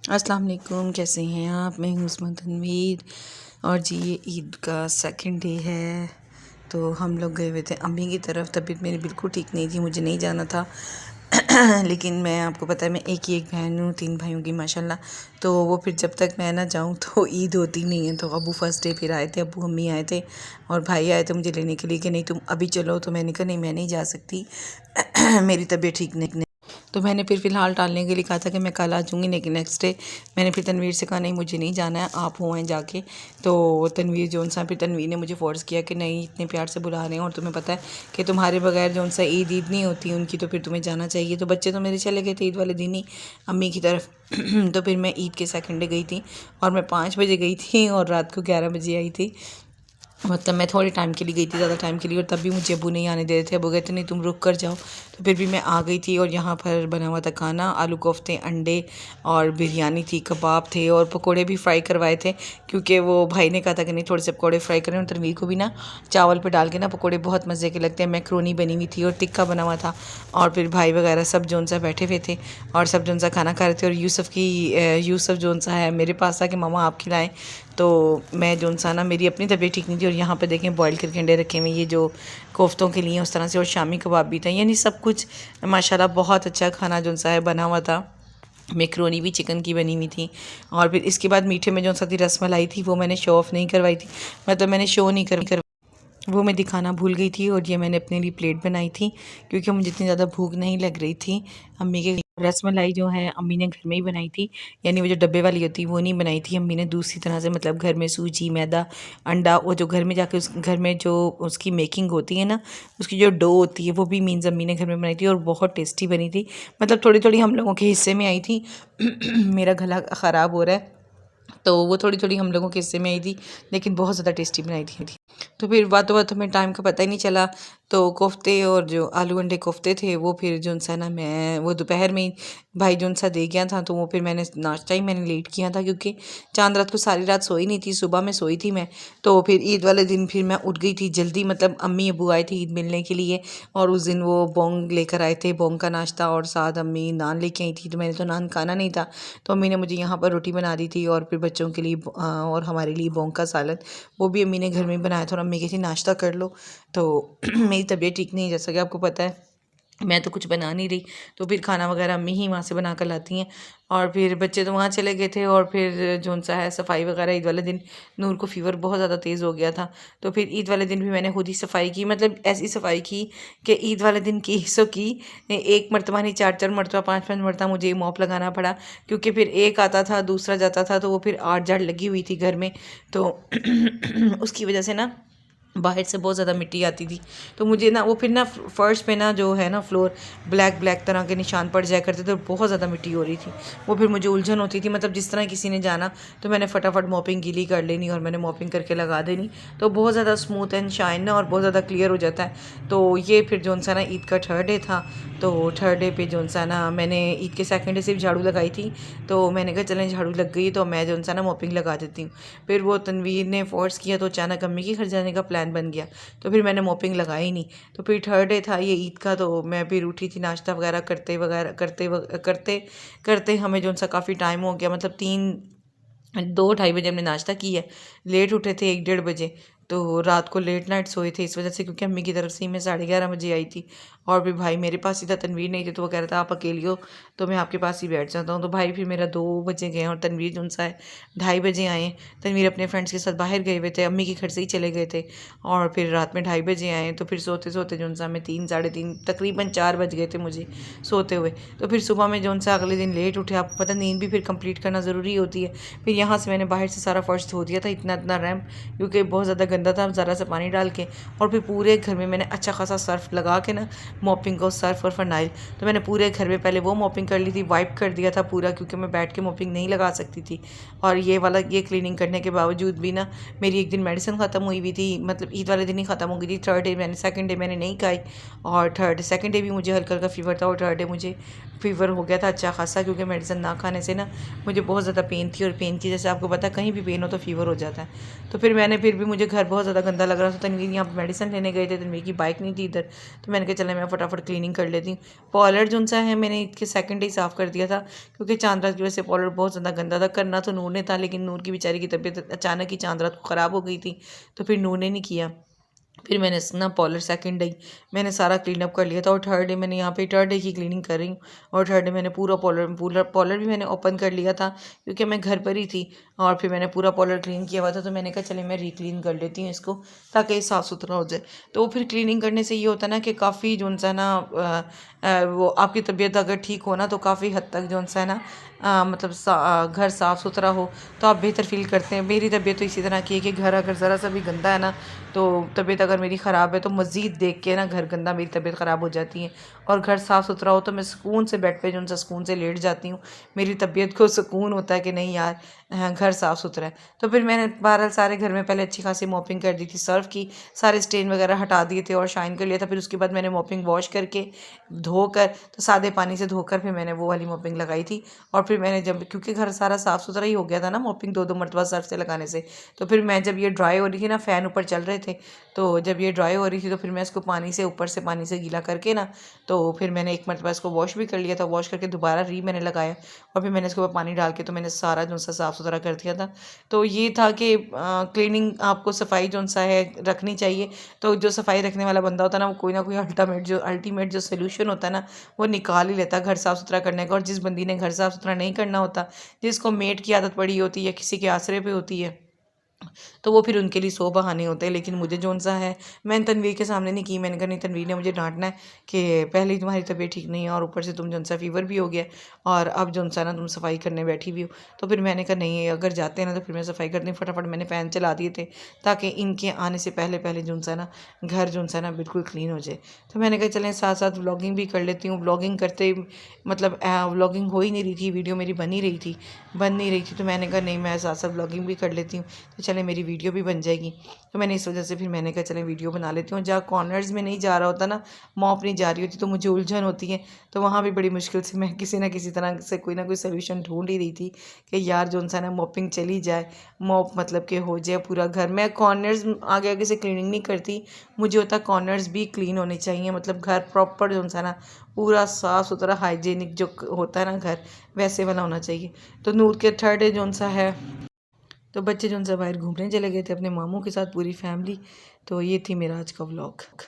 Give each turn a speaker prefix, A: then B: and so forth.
A: अस्सलाम वालेकुम, कैसे हैं आप? मैं हूँ उस्मा तनवीर और जी ये ईद का सेकंड डे है। तो हम लोग गए हुए थे अम्मी की तरफ। तबीयत मेरी बिल्कुल ठीक नहीं थी, मुझे नहीं जाना था लेकिन मैं, आपको पता है मैं एक ही एक बहन हूँ 3 भाइयों की माशाल्लाह। तो वो फिर जब तक मैं ना जाऊँ तो ईद होती नहीं है। तो अबू फर्स्ट डे फिर आए थे, अबू अम्मी आए थे और भाई आए थे मुझे लेने के लिए कि नहीं तुम अभी चलो। तो मैंने कहा नहीं, मैं नहीं जा सकती मेरी तबीयत ठीक नहीं। तो मैंने फिर फ़िलहाल टालने के लिए कहा था कि मैं कल आ जाऊँगी, लेकिन नेक्स्ट डे मैंने फिर तनवीर से कहा नहीं मुझे नहीं जाना है, आप हो आएँ जाके। तो तनवीर जो सा फिर तनवीर ने मुझे फ़ोर्स किया कि नहीं इतने प्यार से बुला रहे हैं और तुम्हें पता है कि तुम्हारे बगैर जो सा ईद नहीं होती उनकी, तो फिर तुम्हें जाना चाहिए। तो बच्चे तो मेरे चले गए थे ईद वाले दिन ही अम्मी की तरफ तो फिर मैं ईद के सेकंड डे गई थी और मैं 5 बजे गई थी और रात को 11 बजे आई थी। मतलब मैं थोड़े टाइम के लिए गई थी, ज़्यादा टाइम के लिए, और तब भी मुझे अब्बू नहीं आने दे रहे थे। अब्बू कहते नहीं तुम रुक कर जाओ। तो फिर भी मैं आ गई थी और यहाँ पर बना हुआ था खाना, आलू कोफ्ते, अंडे और बिरयानी थी, कबाब थे और पकोड़े भी फ्राई करवाए थे, क्योंकि वो भाई ने कहा था कि नहीं थोड़े से पकोड़े फ्राई करें। और तनवीर को भी ना चावल पर डाल के ना पकोड़े बहुत मज़े के लगते हैं। मैक्रोनी बनी हुई थी और टिक्का बना हुआ था और फिर भाई वगैरह सब जोन सा बैठे हुए थे और सब जोन सा खाना खा रहे थे। और यूसुफ जोन सा है मेरे पास था कि मामा आप खिलाएं। तो मैं जोन सा ना, मेरी अपनी तबीयत ठीक नहीं थी और यहाँ पे देखें बॉयल करके अंडे रखे हुए, ये जो कोफ्तों के लिए उस तरह से, और शामी कबाब भी था। यानी सब कुछ माशाल्लाह बहुत अच्छा खाना जोन सा है बना हुआ था। मैक्रोनी भी चिकन की बनी हुई थी। और फिर इसके बाद मीठे में जो सा थी रसमलाई थी, वो मैंने शो ऑफ़ नहीं करवाई थी, मतलब मैंने शो नहीं कर वो मैं दिखाना भूल गई थी। और ये मैंने अपने लिए प्लेट बनाई थी क्योंकि मुझे इतनी ज़्यादा भूख नहीं लग रही थी। अम्मी के रसमलाई जो है अम्मी ने घर में ही बनाई थी, यानी वो जो डब्बे वाली होती है वो नहीं बनाई थी अम्मी ने, दूसरी तरह से, मतलब घर में सूजी, मैदा, अंडा, वो जो घर में जाके उस घर में जो उसकी मेकिंग होती है ना, उसकी जो डो होती है वो भी मीन्स अम्मी ने घर में बनाई थी और बहुत टेस्टी बनी थी। मतलब थोड़ी थोड़ी हम लोगों के हिस्से में आई थी मेरा गला ख़राब हो रहा है तो वो थोड़ी थोड़ी हम लोगों के हिस्से में आई थी, लेकिन बहुत ज़्यादा टेस्टी बनाई थी। तो फिर बातों बातों में टाइम का पता ही नहीं चला। तो कोफ्ते और जो आलू अंडे कोफ्ते थे वो फिर जो सा ना, मैं वो दोपहर में ही भाई जो सा दे गया था, तो वो फिर मैंने नाश्ता ही मैंने लेट किया था क्योंकि चांद रात को सारी रात सोई नहीं थी, सुबह में सोई थी मैं। तो फिर ईद वाले दिन फिर मैं उठ गई थी जल्दी, मतलब अम्मी अबू आए थे ईद मिलने के लिए और उस दिन वो बोंग लेकर आए थे, बोंग का नाश्ता, और साथ अम्मी नान लेके आई थी। तो मैंने तो नान खाना नहीं था, तो अम्मी ने मुझे यहाँ पर रोटी बना दी थी और फिर बच्चों के लिए और हमारे लिए बोंग का सालन, वो भी अम्मी ने घर में बनाया था और अम्मी कहती नाश्ता कर लो। तो मेरी तबीयत ठीक नहीं है, जैसा कि आपको पता है मैं तो कुछ बना नहीं रही, तो फिर खाना वगैरह अम्मी ही वहाँ से बना कर लाती हैं। और फिर बच्चे तो वहाँ चले गए थे और फिर जोन सा है सफाई वगैरह, ईद वाले दिन नूर को फ़ीवर बहुत ज़्यादा तेज़ हो गया था, तो फिर ईद वाले दिन भी मैंने खुद ही सफाई की, मतलब ऐसी सफाई की कि ईद वाले दिन की सो की, एक मरतबा नहीं 4-4 मरतबा 5-5 मरतबा मुझे मॉप लगाना पड़ा, क्योंकि फिर एक आता था दूसरा जाता था, तो वो फिर आड़ जाड़ लगी हुई थी घर में। तो उसकी वजह से ना बाहर से बहुत ज़्यादा मिट्टी आती थी, तो मुझे ना वो फिर ना फर्श पे ना जो है ना फ्लोर ब्लैक ब्लैक तरह के निशान पड़ जाया करते थे और बहुत ज़्यादा मिट्टी हो रही थी। वो फिर मुझे उलझन होती थी, मतलब जिस तरह किसी ने जाना तो मैंने फटाफट मॉपिंग गीली कर लेनी और मैंने मॉपिंग करके लगा देनी, तो बहुत ज़्यादा स्मूथ एंड शाइन ना और बहुत ज़्यादा क्लियर हो जाता है। तो ये फिर जो सा ना ईद का थर्ड डे था, तो थर्ड डे पे जो सा ना मैंने ईद के सेकंड डे सिर्फ झाड़ू लगाई थी, तो मैंने कहा चलें झाड़ू लग गई तो मैं जो सा ना मॉपिंग लगा देती हूँ। फिर वो तनवीर ने फोर्स किया तो अचानक अम्मी के घर जाने का प्लान बन गया, तो फिर मैंने मॉपिंग लगाई नहीं। तो फिर थर्ड डे था ये ईद का, तो मैं फिर उठी थी नाश्ता वगैरह करते करते हमें जो सा काफ़ी टाइम हो गया, मतलब 2-2:30 बजे हमने नाश्ता किया, लेट उठे थे 1-1:30 बजे। तो रात को लेट नाइट सोए थे इस वजह से, क्योंकि अम्मी की तरफ से ही मैं 11:30 बजे आई थी और फिर भाई मेरे पास ही था, तनवीर नहीं थे, तो वो कह रहा था आप अकेली हो तो मैं आपके पास ही बैठ जाता हूँ। तो भाई फिर मेरा 2 बजे गए और तनवीर जो सा है 2:30 बजे आए। तनवीर अपने फ्रेंड्स के साथ बाहर गए हुए थे, अम्मी के घर से ही चले गए थे और फिर रात में 2:30 बजे आए। तो फिर सोते सोते जो सा मैं 3 साढ़े 3 तकरीबन 4 बज गए थे मुझे सोते हुए। तो फिर सुबह में जो सा अगले दिन लेट उठे, आपको पता नींद भी फिर कंप्लीट करना ज़रूरी होती है। फिर यहाँ से मैंने बाहर से सारा फर्श धो दिया था, इतना इतना रैम्प, क्योंकि बहुत ज़्यादा गंदा था, ज़रा सा पानी डाल के। और फिर पूरे घर में मैंने अच्छा खासा सर्फ लगा के ना मॉपिंग को, सर्फ और फनाइल, तो मैंने पूरे घर में पहले वो मॉपिंग कर ली थी, वाइप कर दिया था पूरा, क्योंकि मैं बैठ के मॉपिंग नहीं लगा सकती थी। और ये क्लीनिंग करने के बावजूद भी ना मेरी एक दिन मेडिसिन ख़त्म हुई हुई थी, मतलब ईद वाले दिन ही ख़त्म हो गई थी। थर्ड डे मैंने, सेकंड डे मैंने नहीं खाई और सेकंड डे भी मुझे हल्का हल्का फीवर था और थर्ड डे मुझे फ़ीवर हो गया था अच्छा खासा, क्योंकि मेडिसिन ना खाने से ना मुझे बहुत ज़्यादा पेन थी, और पेन की जैसे आपको पता है कहीं भी पेन हो तो फ़ीवर हो जाता है। तो फिर भी मुझे घर बहुत ज़्यादा गंदा लग रहा था। तनवीर यहाँ पर मेडिसिन लेने गए थे, तनवीर की बाइक नहीं थी इधर, तो मैंने कहा चले मैं फटाफट क्लीनिंग कर लेती हूँ। पॉलर जो सा है मैंने इसके सेकंड डे साफ़ कर दिया था, क्योंकि चांद रात की वजह से पॉलर बहुत ज़्यादा गंदा था। करना तो नूर ने था, लेकिन नूर की बेचारी की तबीयत अचानक ही चांद रात को ख़राब हो गई थी, तो फिर नूर ने नहीं किया। फिर मैंने ना पॉलर सेकंड डे मैंने सारा क्लीन अप कर लिया था, और थर्ड डे मैंने यहाँ पे थर्ड डे की क्लीनिंग कर रही हूँ। और थर्ड डे मैंने पूरा पॉलर भी मैंने ओपन कर लिया था, क्योंकि मैं घर पर ही थी। और फिर मैंने पूरा पॉलर क्लीन किया हुआ था, तो मैंने कहा चले मैं रीक्लीन कर लेती हूँ इसको, ताकि ये साफ़ सुथरा हो जाए। तो फिर क्लीनिंग करने से ये होता है ना कि काफ़ी जो सा ना वो आपकी तबीयत अगर ठीक हो ना, तो काफ़ी हद तक जो सा है ना मतलब घर साफ़ सुथरा हो तो आप बेहतर फील करते हैं। मेरी तबीयत तो इसी तरह की है कि घर अगर ज़रा सा भी गंदा है ना, तो तबीयत अगर मेरी ख़राब है तो मज़ीद देख के ना घर गंदा मेरी तबीयत ख़राब हो जाती है। और घर साफ़ सुथरा हो तो मैं सुकून से बेड पे जो सा सुकून से लेट जाती हूँ। मेरी तबीयत को सुकून होता है कि नहीं यार घर साफ़ सुथरा है। तो फिर मैंने बहरहाल सारे घर में पहले अच्छी खासी मॉपिंग कर दी थी, सर्व की, सारे स्टेन वगैरह हटा दिए थे और शाइन कर लिया था। फिर उसके बाद मैंने मॉपिंग वॉश करके धोकर, तो सादे पानी से धोकर फिर मैंने वो वाली मॉपिंग लगाई थी। और फिर मैंने जब, क्योंकि घर सारा साफ़ सुथरा ही हो गया था ना मॉपिंग 2-2 मरतबा सर्फ से लगाने से, तो फिर मैं जब ये ड्राई हो रही थी ना, फ़ैन ऊपर चल रहे थे, तो जब ये ड्राई हो रही थी तो फिर मैं इसको पानी से ऊपर से पानी से गीला करके ना, तो फिर मैंने एक मरतबा इसको वॉश भी कर लिया था। वॉश करके दोबारा मैंने लगाया, और फिर मैंने इसके ऊपर पानी डाल के तो मैंने सारा जो सा साफ़ सुथरा कर दिया था। तो ये था कि क्लीनिंग आपको सफाई जो सा है रखनी चाहिए। तो जो सफाई रखने वाला बंदा होता है ना, वो कोई ना कोई अल्टीमेट जो सोल्यूशन होता है ना, वो निकाल ही लेता है घर साफ़ सुथरा करने का। और जिस बंदी ने घर साफ़ सुथरा नहीं करना होता, जिसको मेड की आदत पड़ी होती है या किसी के आसरे पे होती है, तो वो फिर उनके लिए 100 बहाने होते हैं। लेकिन मुझे जो सा है, मैंने तनवीर के सामने नहीं की। मैंने कहा नहीं, तनवीर ने मुझे डांटना है कि पहले ही तुम्हारी तबीयत ठीक नहीं है और ऊपर से तुम जो सा फ़ीवर भी हो गया, और अब जो सा ना तुम सफाई करने बैठी भी हो। तो फिर मैंने कहा नहीं, अगर जाते हैं ना तो फिर मैं सफाई करती हूँ। फटाफट मैंने फ़ैन चला दिए थे, ताकि इनके आने से पहले पहले जो सा ना घर जो सा ना बिल्कुल क्लीन हो जाए। तो मैंने कहा चलें साथ साथ व्लॉगिंग भी कर लेती हूँ। व्लॉगिंग करते मतलब व्लॉगिंग हो ही नहीं रही थी, वीडियो मेरी बन नहीं रही थी। तो मैंने कहा नहीं, मैं साथ साथ व्लॉगिंग भी कर लेती हूँ, तो चले मेरी वीडियो भी बन जाएगी। तो मैंने इस वजह से फिर मैंने कहा चलें वीडियो बना लेती हूँ। जहाँ कॉर्नर्स में नहीं जा रहा होता ना, मॉप नहीं जा रही होती, तो मुझे उलझन होती है। तो वहाँ भी बड़ी मुश्किल से मैं किसी ना किसी तरह से कोई ना कोई सोल्यूशन ढूंढ ही रही थी कि यार जो सा ना मॉपिंग चली जाए, मॉप मतलब कि हो जाए पूरा घर। मैं कॉर्नर्स आगे आगे से क्लीनिंग नहीं करती, मुझे होता है कॉर्नर्स भी क्लीन होने चाहिए। मतलब घर प्रॉपर जो सा ना पूरा साफ़ सुथरा हाइजीनिक जो होता है ना घर, वैसे वाला होना चाहिए। तो नूर के थर्ड डे जो सा है, तो बच्चे जो उनसे बाहर घूमने चले गए थे अपने मामू के साथ, पूरी फैमिली। तो ये थी मेरा आज का व्लॉग।